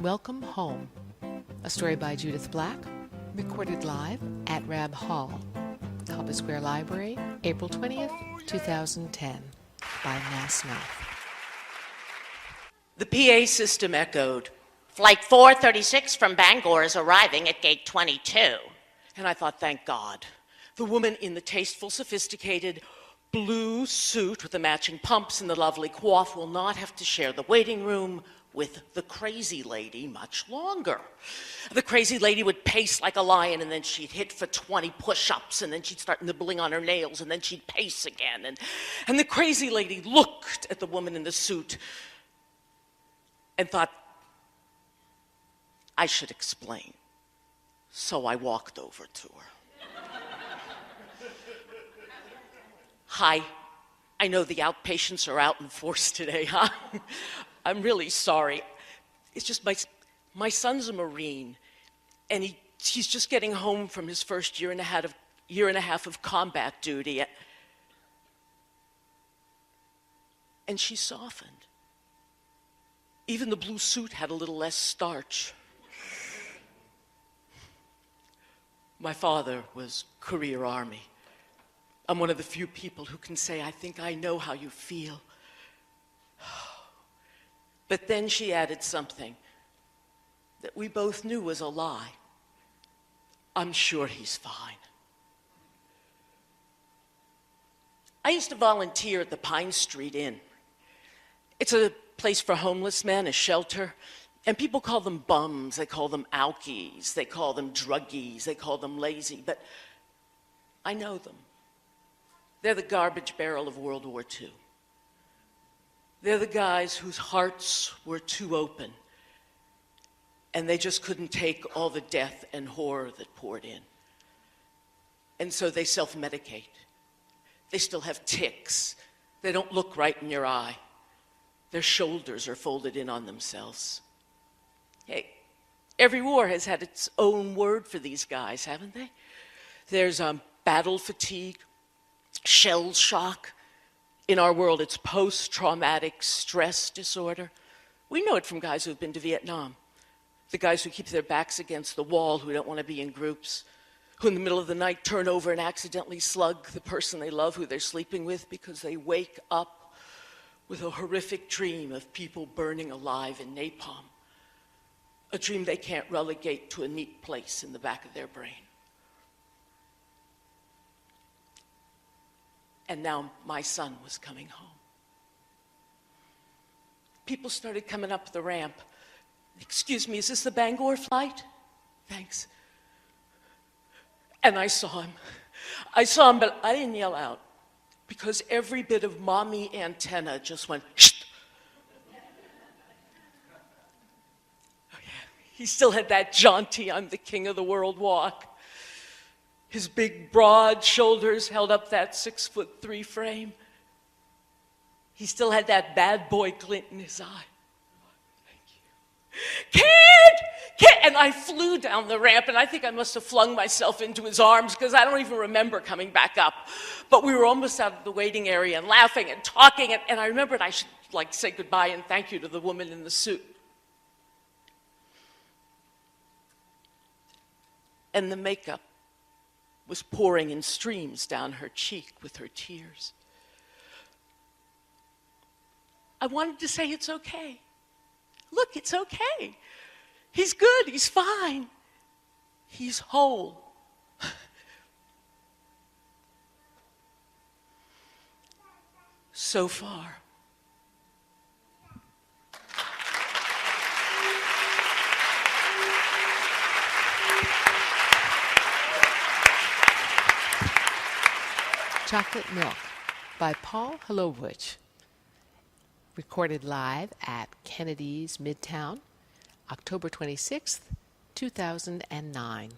Welcome Home, a story by Judith Black, recorded live at Rabb Hall, Copley Square Library, April 20th, 2010, by Massmouth. The PA system echoed, "Flight 436 from Bangor is arriving at gate 22. and I thought, thank God. The woman in the tasteful, sophisticated blue suit with the matching pumps and the lovely coif will not have to share the waiting room with the crazy lady much longer. The crazy lady would pace like a lion, and then she'd hit for 20 push-ups, and then she'd start nibbling on her nails, and then she'd pace again. And the crazy lady looked at the woman in the suit and thought, I should explain. So I walked over to her. Hi, I know the outpatients are out in force today, huh? I'm really sorry. It's just my son's a Marine, and he's just getting home from his first year and a half of combat duty. And she softened. Even the blue suit had a little less starch. My father was career Army. I'm one of the few people who can say, I think I know how you feel. But then she added something that we both knew was a lie. I'm sure he's fine. I used to volunteer at the Pine Street Inn. It's a place for homeless men, a shelter, and people call them bums, they call them alkies, they call them druggies, they call them lazy, but I know them. They're the garbage barrel of World War II. They're the guys whose hearts were too open, and they just couldn't take all the death and horror that poured in. And so they self-medicate. They still have tics. They don't look right in your eye. Their shoulders are folded in on themselves. Hey, every war has had its own word for these guys, haven't they? There's battle fatigue, shell shock. In our world, it's post-traumatic stress disorder. We know it from guys who've been to Vietnam. The guys who keep their backs against the wall, who don't want to be in groups, who in the middle of the night turn over and accidentally slug the person they love who they're sleeping with because they wake up with a horrific dream of people burning alive in napalm. A dream they can't relegate to a neat place in the back of their brain. And now my son was coming home. People started coming up the ramp. Excuse me, is this the Bangor flight? Thanks. And I saw him. But I didn't yell out because every bit of mommy antenna just went, shh. Oh yeah, he still had that jaunty, I'm the king of the world walk. His big, broad shoulders held up that 6'3" frame. He still had that bad boy glint in his eye. Thank you. Kid! And I flew down the ramp, and I think I must have flung myself into his arms because I don't even remember coming back up. But we were almost out of the waiting area and laughing and talking, and I remembered I should say goodbye and thank you to the woman in the suit. And the makeup was pouring in streams down her cheek with her tears. I wanted to say it's okay. Look, it's okay. He's good, he's fine. He's whole. So far. Chocolate Milk by Paul Helowich. Recorded live at Kennedy's Midtown, October 26th, 2009.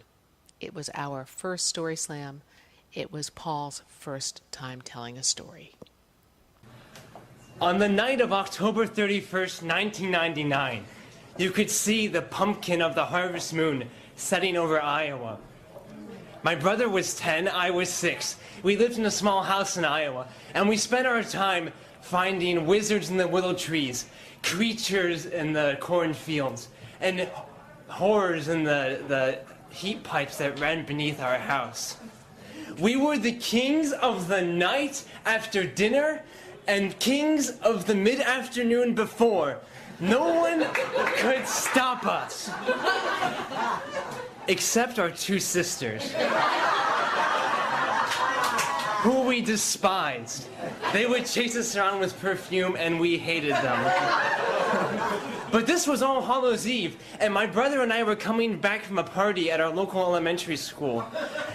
It was our first Story Slam. It was Paul's first time telling a story. On the night of October 31st, 1999, you could see the pumpkin of the harvest moon setting over Iowa. My brother was 10, I was 6. We lived in a small house in Iowa, and we spent our time finding wizards in the willow trees, creatures in the cornfields, and horrors in the heat pipes that ran beneath our house. We were the kings of the night after dinner and kings of the mid-afternoon before. No one could stop us. Except our two sisters, who we despised. They would chase us around with perfume, and we hated them. But this was All Hallows Eve, and my brother and I were coming back from a party at our local elementary school.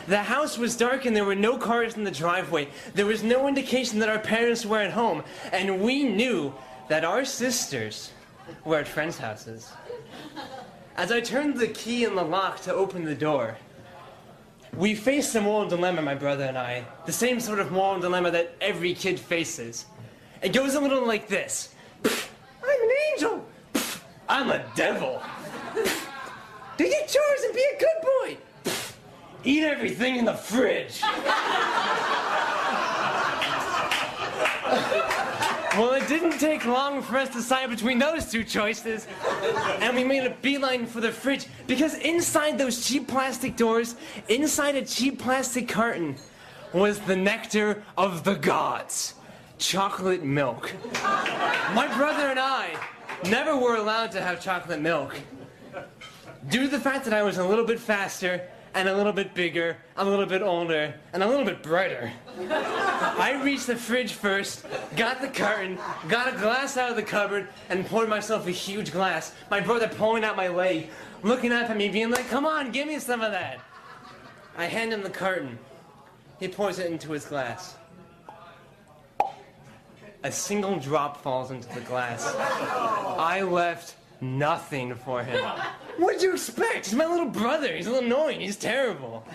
The house was dark, and there were no cars in the driveway. There was no indication that our parents were at home, and we knew that our sisters were at friends' houses. As I turned the key in the lock to open the door, we faced a moral dilemma, my brother and I. The same sort of moral dilemma that every kid faces. It goes a little like this. I'm an angel. I'm a devil. Do your chores and be a good boy. Eat everything in the fridge. Well, it didn't take long for us to decide between those two choices, and we made a beeline for the fridge, because inside those cheap plastic doors, inside a cheap plastic carton, was the nectar of the gods, chocolate milk. My brother and I never were allowed to have chocolate milk, due to the fact that I was a little bit faster, and a little bit bigger, a little bit older, and a little bit brighter. I reached the fridge first, got the carton, got a glass out of the cupboard, and poured myself a huge glass. My brother pulling out my leg, looking up at me, being like, come on, give me some of that. I hand him the carton. He pours it into his glass. A single drop falls into the glass. I left nothing for him. What'd you expect? He's my little brother. He's a little annoying. He's terrible.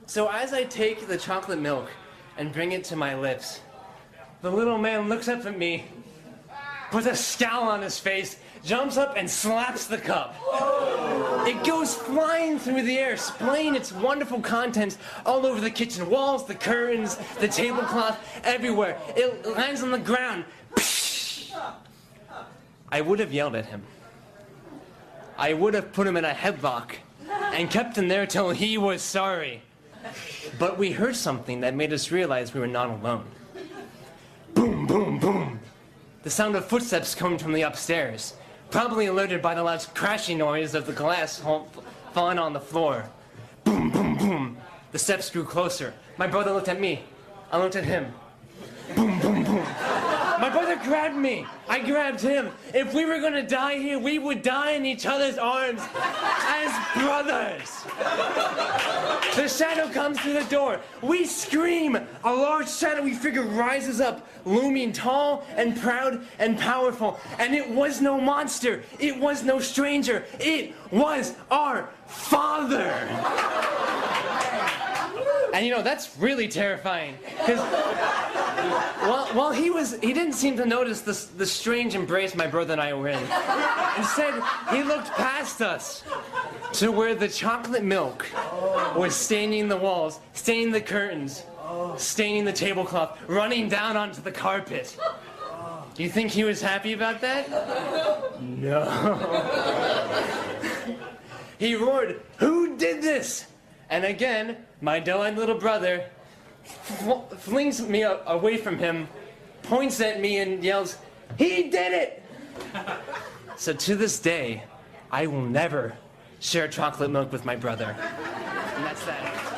So as I take the chocolate milk and bring it to my lips, the little man looks up at me, puts a scowl on his face, jumps up and slaps the cup. It goes flying through the air, splaying its wonderful contents all over the kitchen walls, the curtains, the tablecloth, everywhere. It lands on the ground. I would have yelled at him. I would have put him in a headlock and kept him there till he was sorry. But we heard something that made us realize we were not alone. Boom, boom, boom. The sound of footsteps coming from the upstairs, probably alerted by the loud crashing noise of the glass falling on the floor. Boom, boom, boom. The steps grew closer. My brother looked at me. I looked at him. Boom, boom, boom. My brother grabbed me. I grabbed him. If we were gonna die here, we would die in each other's arms as brothers. The shadow comes through the door. We scream. A large shadowy figure rises up, looming tall and proud and powerful. And it was no monster. It was no stranger. It was our father. And you know, that's really terrifying. Because while he didn't seem to notice the strange embrace my brother and I were in. Instead, he looked past us to where the chocolate milk was staining the walls, staining the curtains, staining the tablecloth, running down onto the carpet. Do you think he was happy about that? No. He roared, "Who did this?" And again, my dull-eyed little brother flings me away from him, points at me and yells, "He did it!" So to this day, I will never share chocolate milk with my brother. And that's that.